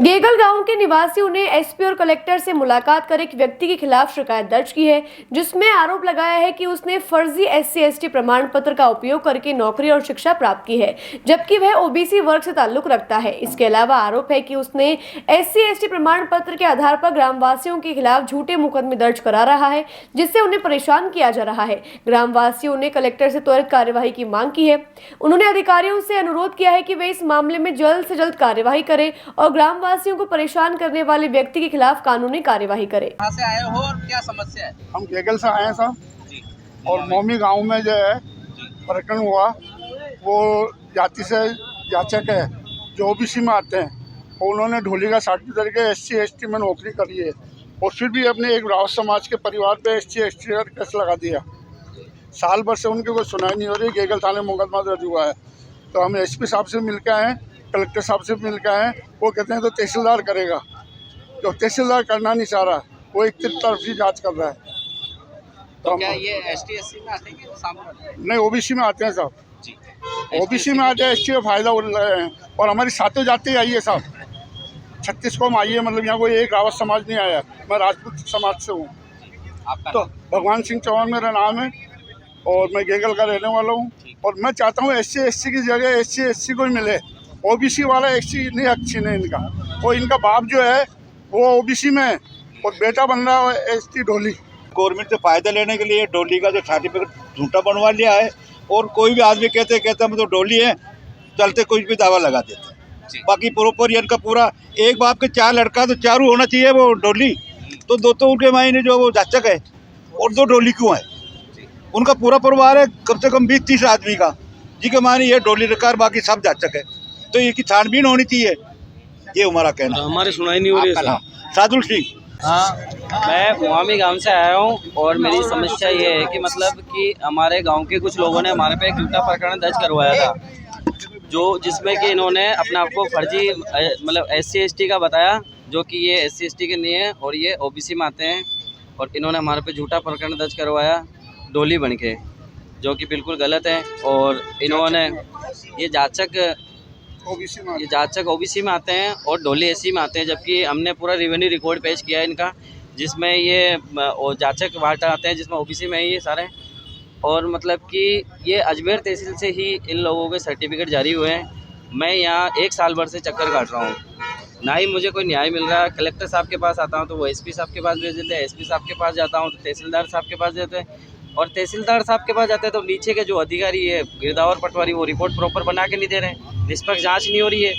गेगल गांव के निवासियों ने एसपी और कलेक्टर से मुलाकात कर एक व्यक्ति के खिलाफ शिकायत दर्ज की है, जिसमें आरोप लगाया है कि उसने फर्जी SC/ST प्रमाण पत्र का उपयोग करके नौकरी और शिक्षा प्राप्त की है, जबकि वह ओबीसी वर्ग से ताल्लुक रखता है। इसके अलावा आरोप है कि उसने SC/ST प्रमाण पत्र के आधार पर ग्रामवासियों के खिलाफ झूठे मुकदमे दर्ज करा रहा है, जिससे उन्हें परेशान किया जा रहा है। ग्रामवासियों ने कलेक्टर से त्वरित कार्यवाही की मांग की है। उन्होंने अधिकारियों से अनुरोध किया है कि वे इस मामले में जल्द से जल्द कार्यवाही करें और ग्रामवासियों को परेशान करने वाले व्यक्ति के खिलाफ कानूनी कार्यवाही करें। कहाँ से आए हो और क्या समस्या है? हम गेगल से आए हैं साहब, और मोमी गांव में जो है प्रकरण हुआ, वो जाति से जाचक है जो ओबीसी में आते हैं, और उन्होंने ढोली का सर्टिफिकेट के SC/ST में नौकरी करी है, और फिर भी अपने एक रावत समाज के परिवार पे SC/ST का केस लगा दिया। साल भर से उनकी कोई सुनाई नहीं हो रही। गेगल थाने में मुकदमा दर्ज हुआ है। तो हम SP साहब से मिल के आए, कलेक्टर साहब से मिल के आए। वो कहते हैं तो तहसीलदार करेगा, जो तहसीलदार करना नहीं चाह रहा, वो एक तरफी जांच कर रहा है। तो क्या ये ST/SC में आते हैं कि सामान्य? नहीं, ओबीसी में आते हैं साहब जी, ओबीसी में आते हैं, ST का फायदा उठा रहे हैं। और हमारी सातों जाति आई है साहब, 36 कौम आई है, मतलब यहाँ कोई एक रावत समाज नहीं आया। मैं राजपूत समाज से हूँ। आपका तो भगवान सिंह चौहान मेरा नाम है, और मैं गेगल का रहने वाला हूँ। और मैं चाहता हूँ SC/ST की जगह SC/ST को ही मिले। ओबीसी वाला SC नहीं अच्छी नहीं इनका, और इनका बाप जो है वो ओबीसी में है, और बेटा बन रहा है ST ढोली। गवर्नमेंट से फ़ायदा लेने के लिए डोली का जो सर्टिफिकेट झूठा बनवा लिया है, और कोई भी आदमी कहते हम तो डोली है, चलते कुछ भी दावा लगा देते। बाकी प्रॉपर इनका पूरा एक बाप के 4 लड़का तो चारों होना चाहिए वो डोली, तो दो तो उनके मायने जो वो जाचक है, और 2 डोली क्यों है? उनका पूरा परिवार है कम से कम 20-30 आदमी का, जी के मायने ये डोली रकार, बाकी सब जाचक है। तो इसकी छानबीन होनी चाहिए, ये हमारा कहना है। हमारी सुनाई नहीं हो रही है। सादुल सिंह। हाँ, मैं मोमी गांव से आया हूँ, और मेरी समस्या ये है कि मतलब कि हमारे गांव के कुछ लोगों ने हमारे पे एक झूठा प्रकरण दर्ज करवाया था, जिसमें कि इन्होंने अपने आप को फर्जी मतलब SC/ST का बताया, जो कि ये SC/ST के नहीं है और ये ओबीसी में आते हैं। और इन्होंने हमारे पे झूठा प्रकरण दर्ज करवाया डोली बन के, जो कि बिल्कुल गलत है। और इन्होंने ये जाचक ओबीसी में आते हैं और डोली SC में आते हैं, जबकि हमने पूरा रेवेन्यू रिकॉर्ड पेश किया है इनका, जिसमें ये जाचक वार्ड आते हैं, जिसमें ओबीसी में ही ये सारे। और मतलब कि ये अजमेर तहसील से ही इन लोगों के सर्टिफिकेट जारी हुए हैं। मैं यहाँ 1 साल भर से चक्कर काट रहा हूँ, ना ही मुझे कोई न्याय मिल रहा है। कलेक्टर साहब के पास आता हूँ तो वो SP साहब के पास भेज देते हैं, SP साहब के पास जाता हूँ तो तहसीलदार साहब के पास देते हैं, और तहसीलदार साहब के पास जाते हैं तो नीचे के जो अधिकारी है गिरदावर पटवारी, वो रिपोर्ट प्रॉपर बना के नहीं दे रहे हैं, निष्पक्ष जांच नहीं हो रही है।